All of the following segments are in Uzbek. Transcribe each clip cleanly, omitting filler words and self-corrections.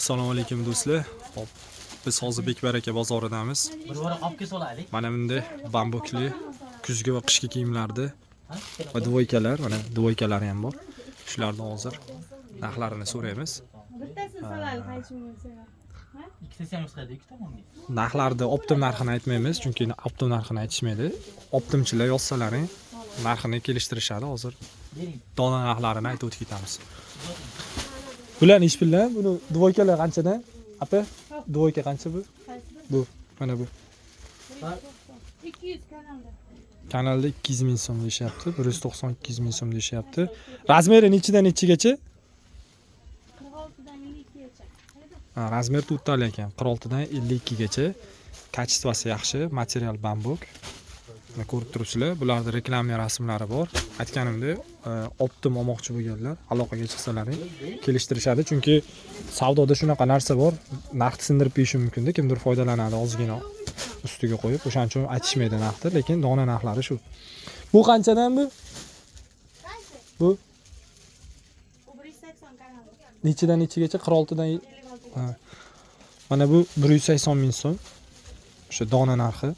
Assalomu alaykum do'stlar. Hop, biz hozir Bekbaraka bozoridamiz. Mana bunday bambukli kuzgi va qishki kiyimlarni va duvoykalar, mana duvoykalar ham bor. Shularni hozir narxlarini so'raymiz. Narxlarni optim narxini aytmaymiz, chunki optim narxini aytishmaydi. Optimchilar yozsalaring narxini kelishtirishadi. Hozir dona narxlarini aytib o'tib ketamiz. Bular ish bilan, buni duvoykalar qanchadan? Apa, duvoyka qancha bu? Bu, mana bu. 200 kanalda. Kanalda 200 ming so'm deyapti, 192 ming so'm deyapti. Razmeri nechidan nechigacha? 46 dan 52 gacha. Ha, razmer to'rttali ekan, 46 dan 52 gacha. Kачествоsi yaxshi, material bambuk. Mana ko'rib turibsizlar, bularda reklamiya rasmlari bor. Aytganimdek, optim olmoqchi bo'lganlar aloqaga chiqsalaring kelishtirishadi, chunki savdoda shunaqa narsa bor, narxni sindirib berishi mumkin-da, kimdir foydalanadi ozgina ustiga qo'yib, o'shaning uchun aytishmaydi narxni, lekin dona narxlari shu. Bu qanchadan bu? Bu 180 kanalda. nechidan nechigacha? 46 dan. Ha. Mana bu 180 ming so'm. O'sha dona narxi.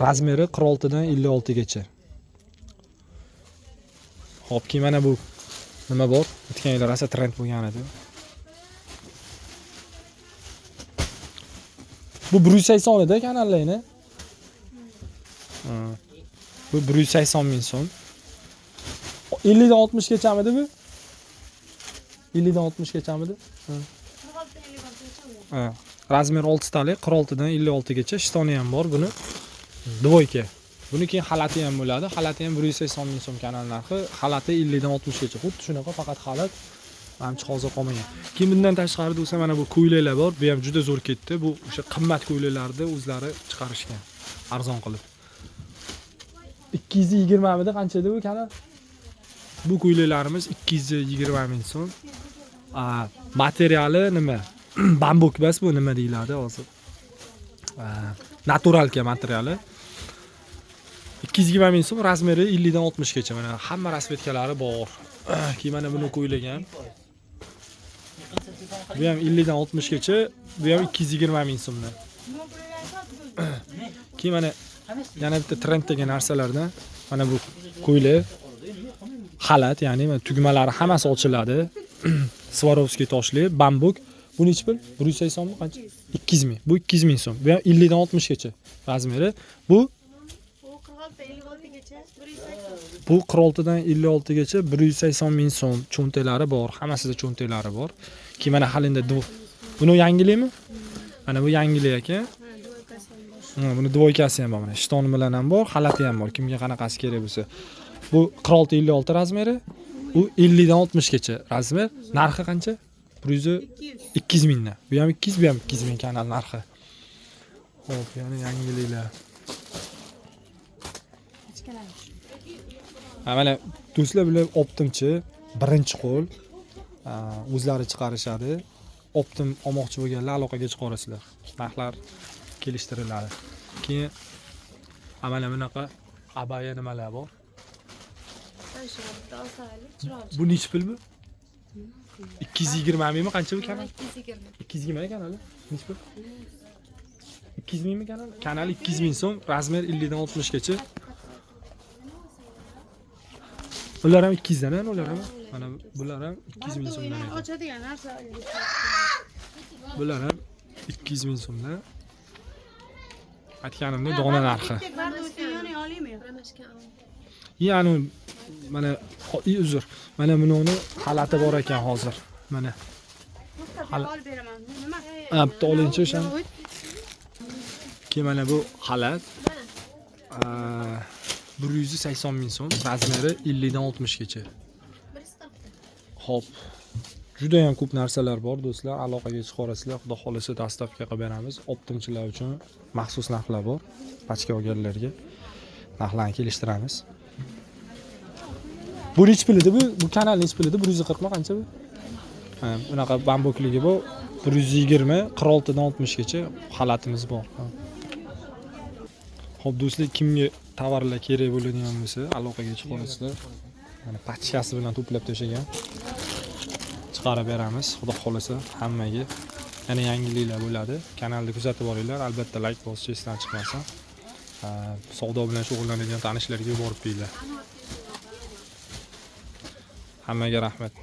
Razmeri 46 dan 56 gacha. Hop, keyin mana bu nima bor? Aytganinglar rosa trend bo'lgan edi. Bu 180 edi kanallarni. Bu 180 ming so'm. 50 dan 60 gachamidi bu? 50 dan 60 gachamidi? 46 dan 56 gacha. Ha. Razmer 6 tali, 46 dan 56 gacha. Shtoni ham bor buni. Duvoyka. Buni keyin xalati ham bo'ladi. Xalati ham 180 ming so'm kanal narxi. Xalati 50 dan 60 gacha. Xuddi shunaqa, faqat xalat menimcha hozir qolmagan. Keyin bundan tashqari bo'lsa mana bu ko'ylaklar bor. Bu ham juda zo'r ketdi. Bu o'sha qimmat ko'ylaklarni o'zlari chiqarishgan. Arzon qilib. 220 mida qancha edi bu kanal? Bu ko'ylaklarimiz 220 ming so'm. Materiali nima? Bambuk bas, bu nima deyiladi hozir? Naturalka materiali. 220 ming so'm, razmeri 50 dan 60 gacha. Mana hamma rasvetkalari bor. Keyin mana buni ko'ylagan. Bu ham 50 dan 60 gacha, bu ham 220 ming so'mdan. Keyin mana yana bitta trenddagi narsalardan mana bu ko'ylak, xalat, ya'ni tugmalari hammasi ochiladi. Swarovskiy toshli, bambuk. Bu nechi pul? 180 mi qancha? 200 ming. Bu 200 ming so'm. Bu ham 50 dan 60 gacha razmeri. Bu 46 dan 56 gacha. 180. Bu 46 dan 56 gacha 180 ming so'm. Cho'ntaklari bor, hammasida cho'ntaklari bor. Keyin mana halinda buni yangilikmi? Mana bu yangilik ekan. Buni duvoykasi ham bor, mana shtoni bilan ham bor, xalati ham bor. Kimga qanaqasi kerak bo'lsa. Bu 46-56 razmeri. Bu 50 dan 60 gacha razmer. Narxi qancha? 200 mingdan. Bu ham 200, bu ham 200 ming kanal narxi. Hop, yana yangiliklar. Mana do'stlar, bular optimchi, birinchi qo'l. O'zlari chiqarishadi. Optim olmoqchi bo'lganlar aloqaga chiqarasizlar. Narxlar kelishtiriladi. Keyin mana bunaqa abaya nimalar bor? Bu nechi pul bu? 220 mingmi qancha bu kanal? 220. 220 kanali. Nechi pul? 200 mingmi kanal? Kanal 200 ming so'm, razmer 50 dan 60 gacha. Ular ham 200 dan, ular ham. Mana bular ham 200 ming so'mdan ekan. Ochadigan narsa. Bular ham 200 ming so'mdan. Aytganimdek dona narxi. Ya'ni mana uzr. Mana buni xalati bor ekan hozir. Mana. Olib beraman. Nima? Bitta olinchi o'sha. Keyin mana bu xalat. 180 ming so'm, razmeri 50 dan 60 gacha. Hop. Juda ham ko'p narsalar bor do'stlar, aloqaga chiqarasizlar. Xudo xolasa dastavka qilib beramiz. Optimchilar uchun maxsus narxlar bor. Pachka olganlarga narxlarni kelishtiramiz. Bu nechi pul edi bu? Bu kanal nechi pul edi? 140 mi qancha bu? Ha, bunaqa bambukligi bu 120, 46 dan 60 gacha xalatimiz bor. Xo'p do'stlar, kimga tovarlar kerak bo'ladigan bo'lsa, aloqaga chiqarasizlar. Mana pachkasi bilan to'plab tashagan. chiqarib beramiz. Xudo xolasa hammaga yana yangiliklar bo'ladi. Kanalni kuzatib boringlar. Albatta like bosish esdan chiqmasin. Savdo bilan shug'ullanadigan tanishlarga yuborib qo'yinglar. Hammaga rahmat.